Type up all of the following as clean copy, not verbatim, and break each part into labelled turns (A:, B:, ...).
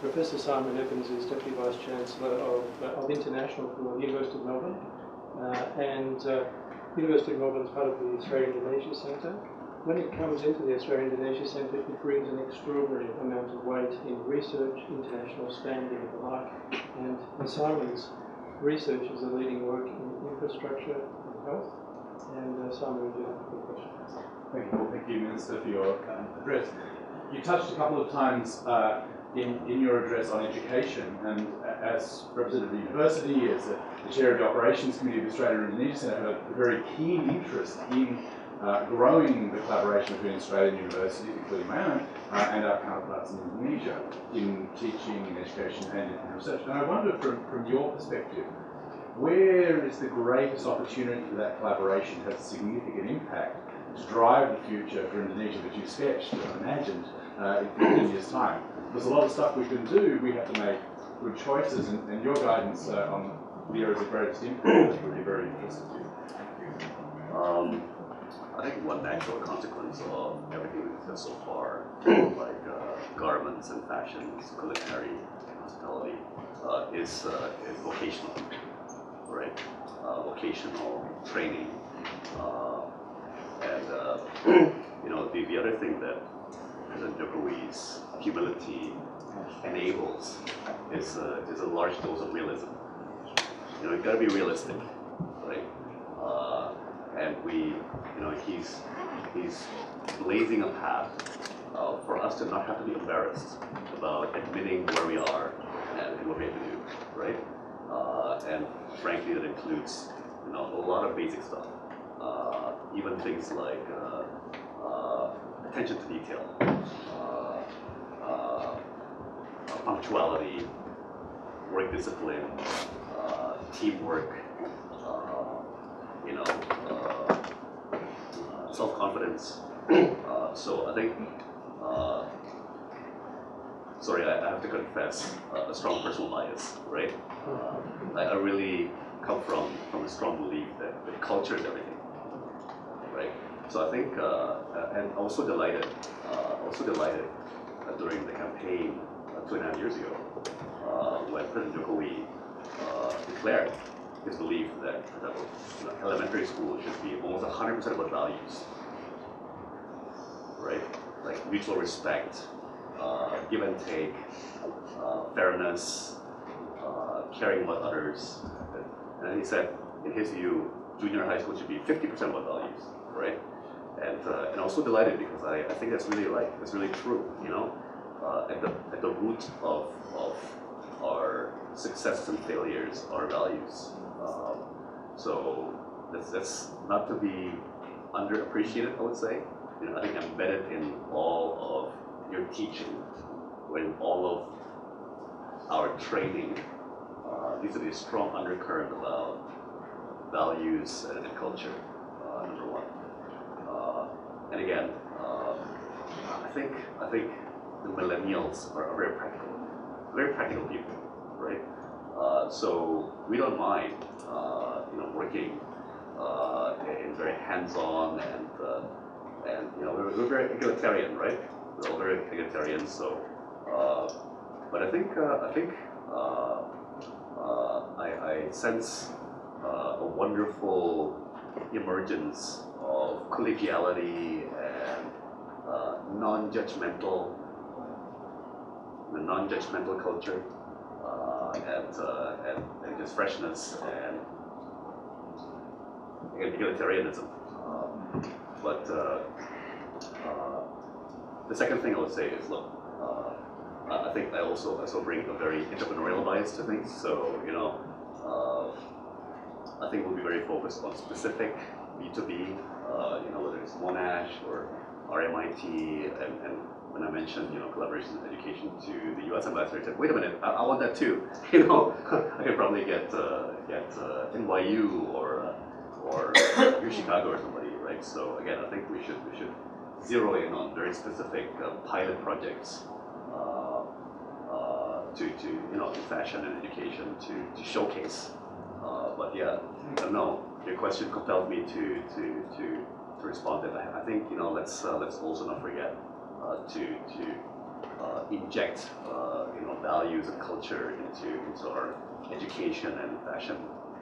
A: Professor Simon Evans is Deputy Vice Chancellor of International for the University of Melbourne, and University of Melbourne is part of the Australia-Indonesia Centre. When it comes into the Australia-Indonesia Centre, it brings an extraordinary amount of weight in research, international standing and the like, and Simon's research is a leading work in infrastructure and health, and Simon, would you have a question?
B: Thank you, Thank you, Minister, for your address. You touched a couple of times in your address on education, and as representative of the university, as the chair of the operations committee of the Australia-Indonesia Centre, have a very keen interest in growing the collaboration between Australian universities, including my own, and our counterparts in Indonesia, in teaching, in education, and in research. And I wonder, from your perspective, where is the greatest opportunity for that collaboration to have a significant impact to drive the future for Indonesia that you sketched and imagined in 15 years' time? There's a lot of stuff we can do. We have to make good choices, and your guidance on the areas of greatest impact would be very interesting to you.
C: I think one natural consequence of everything we've done so far, like garments and fashions, culinary, hospitality, is vocational, right? Vocational training, and you know, the other thing that President Jokowi's humility enables is a large dose of realism. You know, you've got to be realistic, right? And he's blazing a path for us to not have to be embarrassed about admitting where we are and what we have to do, right? And frankly, that includes a lot of basic stuff, even things like attention to detail, punctuality, work discipline, teamwork, self-confidence. So I think, sorry, I have to confess a strong personal bias, right? I really come from a strong belief that culture is everything, right? So I think, and also delighted during the campaign 2.5 years ago, when President Jokowi declared his belief that elementary school should be almost 100% about values, right? Like mutual respect, give and take, fairness, caring about others. And he said, in his view, junior high school should be 50% about values, right? And I'm also delighted because I think that's really true. At the root of our successes and failures are values. So that's not to be underappreciated, I would say. I think embedded in all of your teaching, in all of our training, needs to be a strong undercurrent about values and culture, number one. And again, I think the millennials are very practical people, right? So we don't mind, working in very hands-on and we're very egalitarian, right? We're all very egalitarian. So, but I think I sense a wonderful emergence of collegiality and non-judgmental culture, and just freshness and egalitarianism. But the second thing I would say is, look, I think I also bring a very entrepreneurial bias to things. So I think we'll be very focused on specific B2B, whether it's Monash or RMIT, and when I mentioned collaboration in education to the U.S. ambassador, I said, wait a minute, I want that too. I can probably get NYU or Chicago or somebody, right? So again, I think we should zero in on very specific pilot projects to fashion and education to showcase. But yeah, I don't know. Your question compelled me to respond to it. I think let's also not forget to inject value values and culture into our education and fashion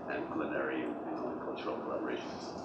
C: and culinary and cultural collaborations.